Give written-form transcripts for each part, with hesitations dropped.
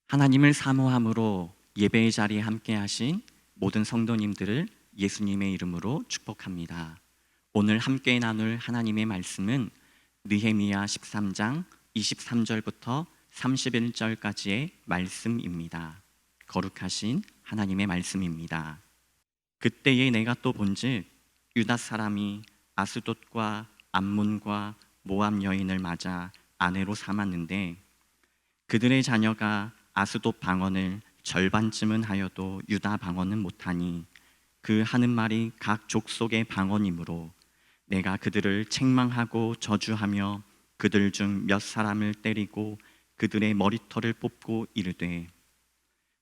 하나님을 사모함으로 예배의 자리에 함께 하신 모든 성도님들을 예수님의 이름으로 축복합니다. 오늘 함께 나눌 하나님의 말씀은 느헤미야 13장 23절부터 31절까지의 말씀입니다. 거룩하신 하나님의 말씀입니다. 그때에 내가 또 본즉 유다 사람이 아스돗과 암몬과 모압 여인을 맞아 아내로 삼았는데 그들의 자녀가 아스돗 방언을 절반쯤은 하여도 유다 방언은 못하니 그 하는 말이 각 족속의 방언이므로 내가 그들을 책망하고 저주하며 그들 중 몇 사람을 때리고 그들의 머리털을 뽑고 이르되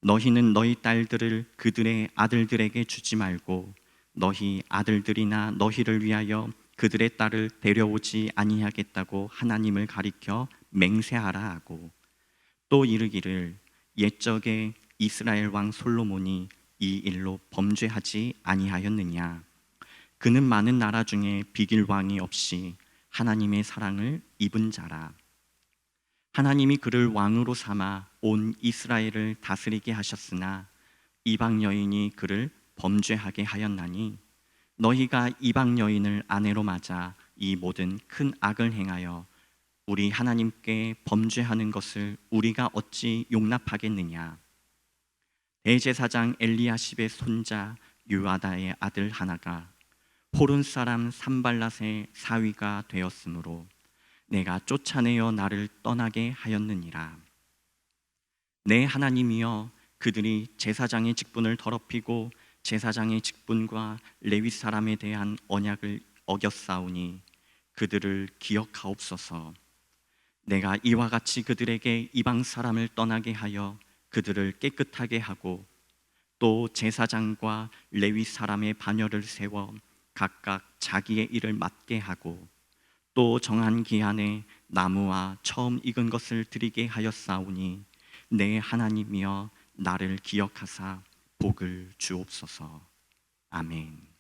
너희는 너희 딸들을 그들의 아들들에게 주지 말고 너희 아들들이나 너희를 위하여 그들의 딸을 데려오지 아니하겠다고 하나님을 가리켜 맹세하라 하고 또 이르기를 옛적에 이스라엘 왕 솔로몬이 이 일로 범죄하지 아니하였느냐. 그는 많은 나라 중에 비길 왕이 없이 하나님의 사랑을 입은 자라. 하나님이 그를 왕으로 삼아 온 이스라엘을 다스리게 하셨으나 이방 여인이 그를 범죄하게 하였나니 너희가 이방 여인을 아내로 맞아 이 모든 큰 악을 행하여 우리 하나님께 범죄하는 것을 우리가 어찌 용납하겠느냐. 대제사장 엘리야십의 손자 요아다의 아들 하나가 호른 사람 산발랏의 사위가 되었으므로 내가 쫓아내어 나를 떠나게 하였느니라. 내 하나님이여, 그들이 제사장의 직분을 더럽히고 제사장의 직분과 레위 사람에 대한 언약을 어겼사오니 그들을 기억하옵소서. 내가 이와 같이 그들에게 이방 사람을 떠나게 하여 그들을 깨끗하게 하고 또 제사장과 레위 사람의 반열을 세워 각각 자기의 일을 맡게 하고 또 정한 기한에 나무와 처음 익은 것을 드리게 하였사오니 내 하나님이여, 나를 기억하사 복을 주옵소서. 아멘.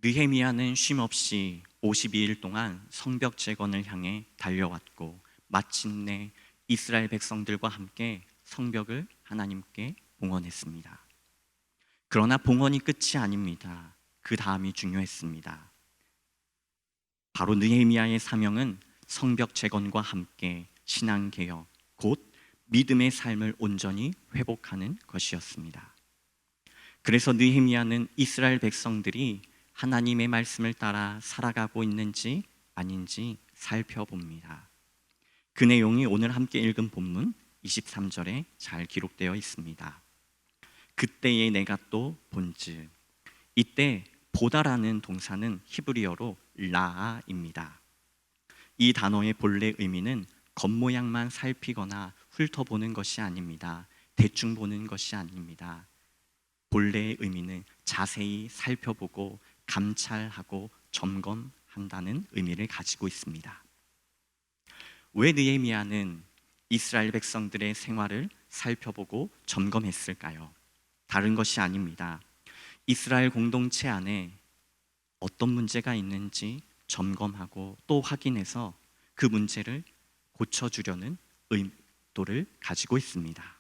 느헤미야는 쉼없이 52일 동안 성벽 재건을 향해 달려왔고 마침내 이스라엘 백성들과 함께 성벽을 하나님께 봉헌했습니다. 그러나 봉헌이 끝이 아닙니다. 그 다음이 중요했습니다. 바로 느헤미야의 사명은 성벽 재건과 함께 신앙개혁, 곧 믿음의 삶을 온전히 회복하는 것이었습니다. 그래서 느헤미야는 이스라엘 백성들이 하나님의 말씀을 따라 살아가고 있는지 아닌지 살펴봅니다. 그 내용이 오늘 함께 읽은 본문 23절에 잘 기록되어 있습니다. 그때에 내가 또 본즉, 이때 보다라는 동사는 히브리어로 라아입니다. 이 단어의 본래 의미는 겉모양만 살피거나 훑어보는 것이 아닙니다. 대충 보는 것이 아닙니다. 본래의 의미는 자세히 살펴보고 감찰하고 점검한다는 의미를 가지고 있습니다. 왜 느헤미야는 이스라엘 백성들의 생활을 살펴보고 점검했을까요? 다른 것이 아닙니다. 이스라엘 공동체 안에 어떤 문제가 있는지 점검하고 또 확인해서 그 문제를 고쳐주려는 의도를 가지고 있습니다.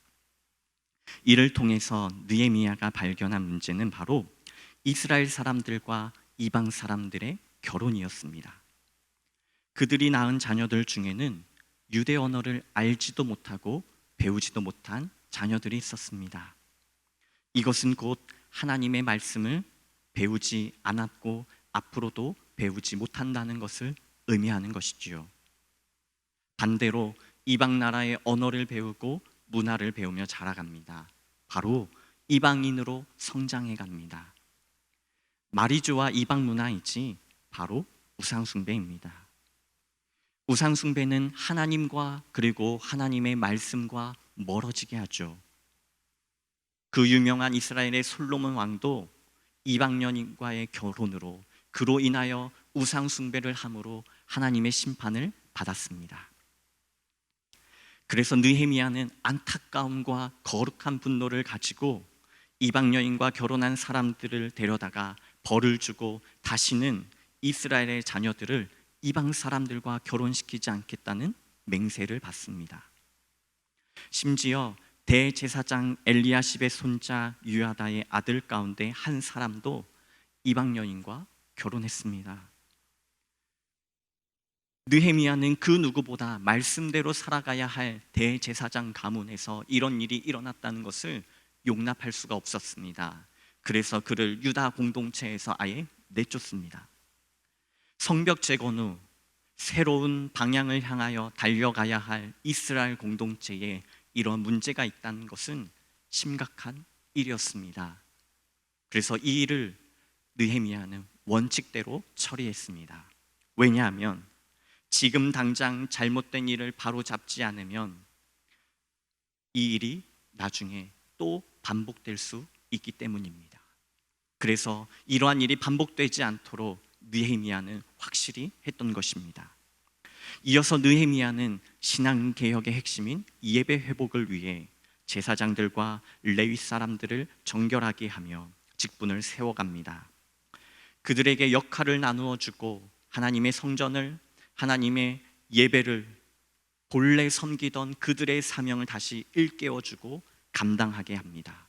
이를 통해서 느헤미야가 발견한 문제는 바로 이스라엘 사람들과 이방 사람들의 결혼이었습니다. 그들이 낳은 자녀들 중에는 유대 언어를 알지도 못하고 배우지도 못한 자녀들이 있었습니다. 이것은 곧 하나님의 말씀을 배우지 않았고 앞으로도 배우지 못한다는 것을 의미하는 것이지요. 반대로 이방 나라의 언어를 배우고 문화를 배우며 자라갑니다. 바로 이방인으로 성장해 갑니다. 말이 좋아 이방 문화이지 바로 우상숭배입니다. 우상숭배는 하나님과 그리고 하나님의 말씀과 멀어지게 하죠. 그 유명한 이스라엘의 솔로몬 왕도 이방 여인과의 결혼으로 그로 인하여 우상숭배를 함으로 하나님의 심판을 받았습니다. 그래서 느헤미야는 안타까움과 거룩한 분노를 가지고 이방 여인과 결혼한 사람들을 데려다가 벌을 주고 다시는 이스라엘의 자녀들을 이방 사람들과 결혼시키지 않겠다는 맹세를 받습니다. 심지어 대제사장 엘리야십의 손자 유다의 아들 가운데 한 사람도 이방 여인과 결혼했습니다. 느헤미야는 그 누구보다 말씀대로 살아가야 할 대제사장 가문에서 이런 일이 일어났다는 것을 용납할 수가 없었습니다. 그래서 그를 유다 공동체에서 아예 내쫓습니다. 성벽 재건 후 새로운 방향을 향하여 달려가야 할 이스라엘 공동체에 이런 문제가 있다는 것은 심각한 일이었습니다. 그래서 이 일을 느헤미야는 원칙대로 처리했습니다. 왜냐하면 지금 당장 잘못된 일을 바로잡지 않으면 이 일이 나중에 또 반복될 수 있기 때문입니다. 그래서 이러한 일이 반복되지 않도록 느헤미야는 확실히 했던 것입니다. 이어서 느헤미야는 신앙개혁의 핵심인 예배 회복을 위해 제사장들과 레위 사람들을 정결하게 하며 직분을 세워갑니다. 그들에게 역할을 나누어 주고 하나님의 성전을, 하나님의 예배를 본래 섬기던 그들의 사명을 다시 일깨워주고 감당하게 합니다.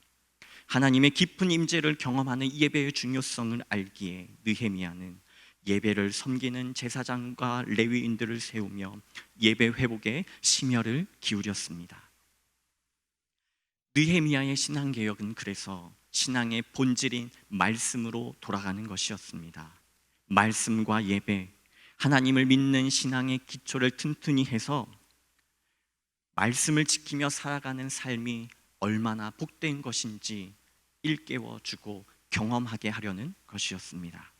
하나님의 깊은 임재를 경험하는 예배의 중요성을 알기에 느헤미야는 예배를 섬기는 제사장과 레위인들을 세우며 예배 회복에 심혈을 기울였습니다. 느헤미야의 신앙개혁은 그래서 신앙의 본질인 말씀으로 돌아가는 것이었습니다. 말씀과 예배, 하나님을 믿는 신앙의 기초를 튼튼히 해서 말씀을 지키며 살아가는 삶이 얼마나 복된 것인지 일깨워주고 경험하게 하려는 것이었습니다.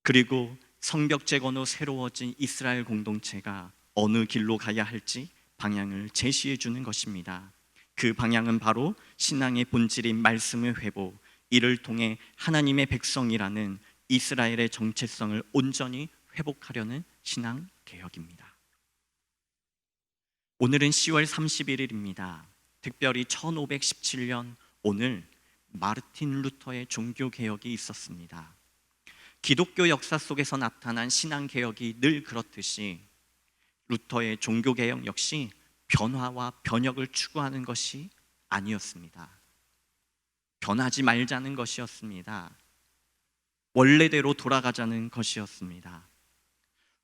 그리고 성벽 재건 후 새로워진 이스라엘 공동체가 어느 길로 가야 할지 방향을 제시해 주는 것입니다. 그 방향은 바로 신앙의 본질인 말씀의 회복, 이를 통해 하나님의 백성이라는 이스라엘의 정체성을 온전히 회복하려는 신앙 개혁입니다. 오늘은 10월 31일입니다. 특별히 1517년 오늘 마르틴 루터의 종교 개혁이 있었습니다. 기독교 역사 속에서 나타난 신앙 개혁이 늘 그렇듯이 루터의 종교 개혁 역시 변화와 변혁을 추구하는 것이 아니었습니다. 변하지 말자는 것이었습니다. 원래대로 돌아가자는 것이었습니다.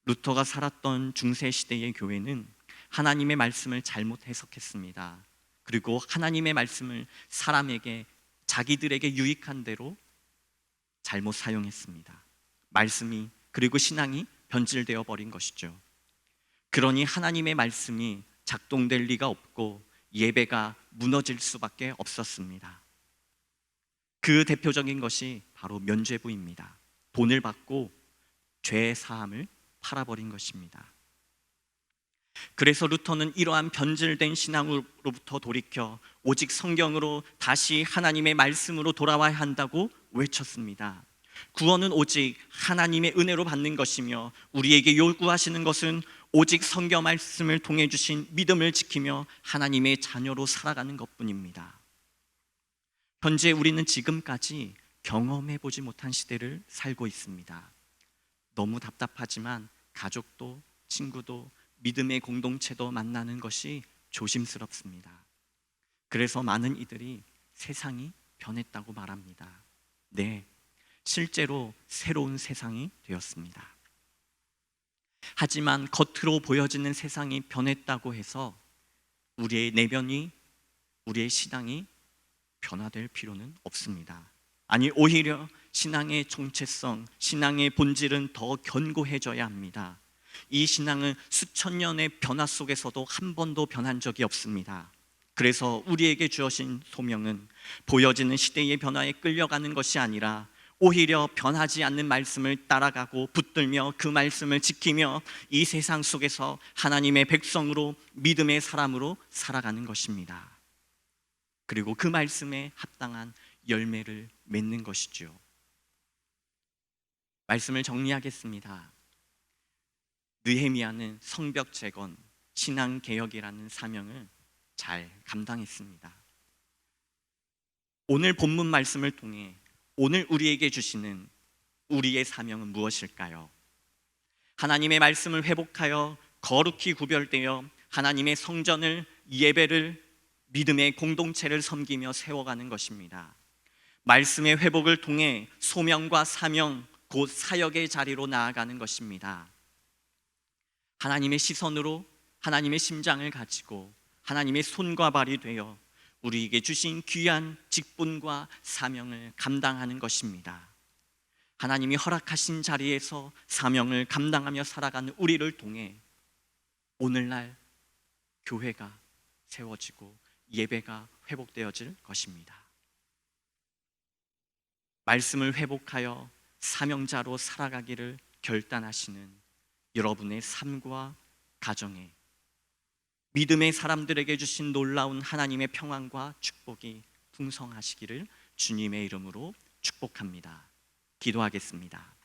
루터가 살았던 중세 시대의 교회는 하나님의 말씀을 잘못 해석했습니다. 그리고 하나님의 말씀을 사람에게, 자기들에게 유익한 대로 잘못 사용했습니다. 말씀이, 그리고 신앙이 변질되어 버린 것이죠. 그러니 하나님의 말씀이 작동될 리가 없고 예배가 무너질 수밖에 없었습니다. 그 대표적인 것이 바로 면죄부입니다. 돈을 받고 죄 사함을 팔아버린 것입니다. 그래서 루터는 이러한 변질된 신앙으로부터 돌이켜 오직 성경으로 다시 하나님의 말씀으로 돌아와야 한다고 외쳤습니다. 구원은 오직 하나님의 은혜로 받는 것이며 우리에게 요구하시는 것은 오직 성경 말씀을 통해 주신 믿음을 지키며 하나님의 자녀로 살아가는 것뿐입니다. 현재 우리는 지금까지 경험해 보지 못한 시대를 살고 있습니다. 너무 답답하지만 가족도 친구도 믿음의 공동체도 만나는 것이 조심스럽습니다. 그래서 많은 이들이 세상이 변했다고 말합니다. 네, 실제로 새로운 세상이 되었습니다. 하지만 겉으로 보여지는 세상이 변했다고 해서 우리의 내면이, 우리의 신앙이 변화될 필요는 없습니다. 아니, 오히려 신앙의 정체성, 신앙의 본질은 더 견고해져야 합니다. 이 신앙은 수천 년의 변화 속에서도 한 번도 변한 적이 없습니다. 그래서 우리에게 주어진 소명은 보여지는 시대의 변화에 끌려가는 것이 아니라 오히려 변하지 않는 말씀을 따라가고 붙들며 그 말씀을 지키며 이 세상 속에서 하나님의 백성으로, 믿음의 사람으로 살아가는 것입니다. 그리고 그 말씀에 합당한 열매를 맺는 것이죠. 말씀을 정리하겠습니다. 느헤미야는 성벽 재건, 신앙 개혁이라는 사명을 잘 감당했습니다. 오늘 본문 말씀을 통해 오늘 우리에게 주시는 우리의 사명은 무엇일까요? 하나님의 말씀을 회복하여 거룩히 구별되어 하나님의 성전을, 예배를, 믿음의 공동체를 섬기며 세워가는 것입니다. 말씀의 회복을 통해 소명과 사명, 곧 사역의 자리로 나아가는 것입니다. 하나님의 시선으로 하나님의 심장을 가지고 하나님의 손과 발이 되어 우리에게 주신 귀한 직분과 사명을 감당하는 것입니다. 하나님이 허락하신 자리에서 사명을 감당하며 살아가는 우리를 통해 오늘날 교회가 세워지고 예배가 회복되어질 것입니다. 말씀을 회복하여 사명자로 살아가기를 결단하시는 여러분의 삶과 가정에 믿음의 사람들에게 주신 놀라운 하나님의 평안과 축복이 풍성하시기를 주님의 이름으로 축복합니다. 기도하겠습니다.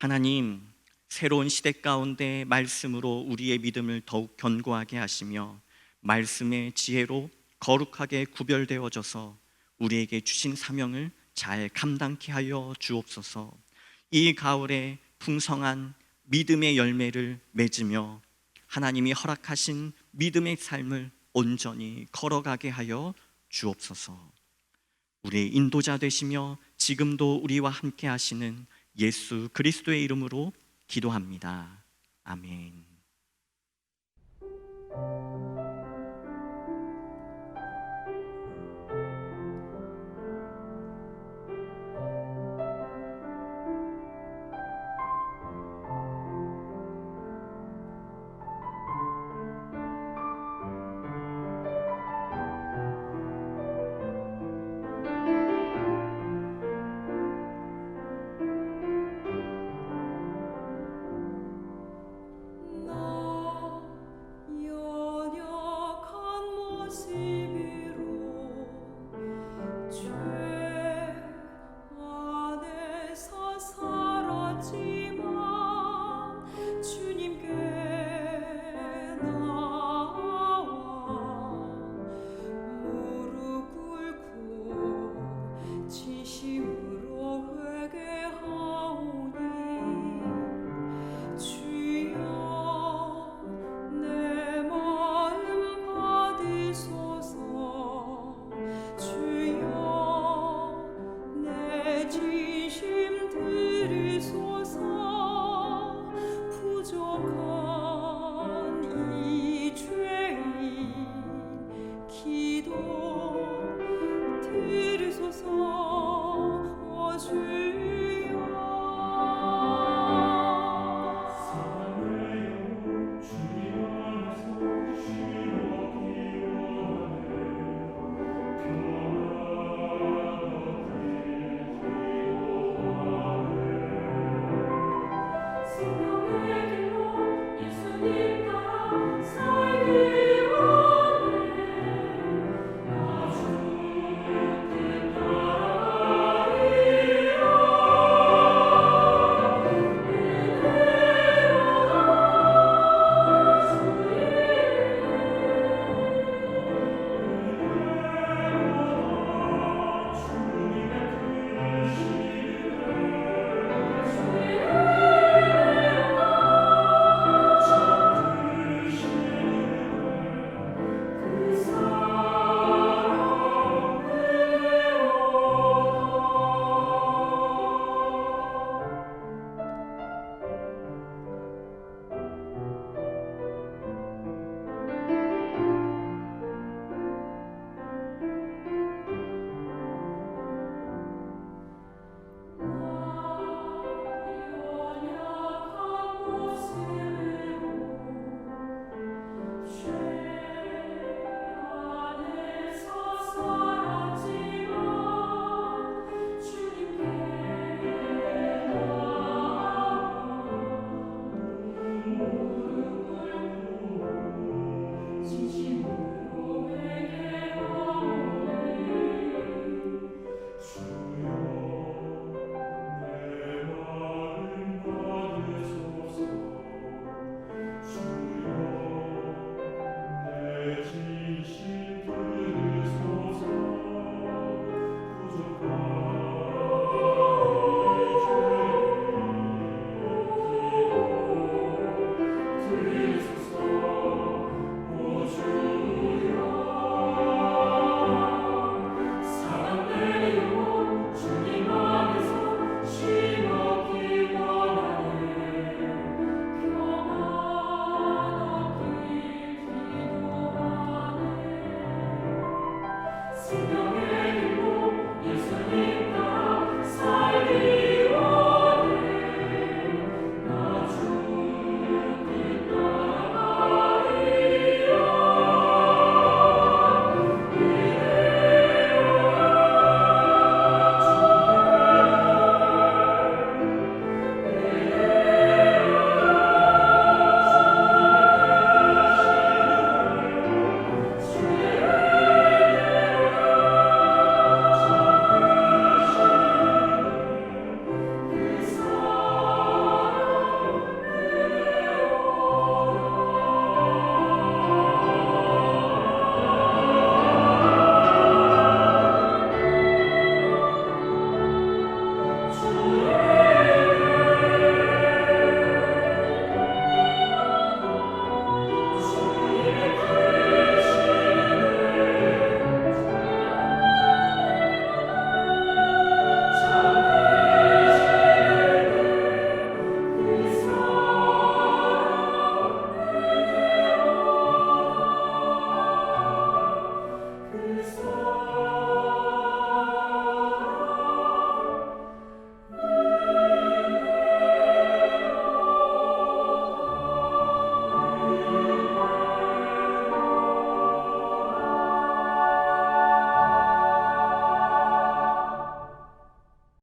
하나님, 새로운 시대 가운데 말씀으로 우리의 믿음을 더욱 견고하게 하시며 말씀의 지혜로 거룩하게 구별되어져서 우리에게 주신 사명을 잘 감당케 하여 주옵소서. 이 가을에 풍성한 믿음의 열매를 맺으며 하나님이 허락하신 믿음의 삶을 온전히 걸어가게 하여 주옵소서. 우리의 인도자 되시며 지금도 우리와 함께 하시는 예수 그리스도의 이름으로 기도합니다. 아멘.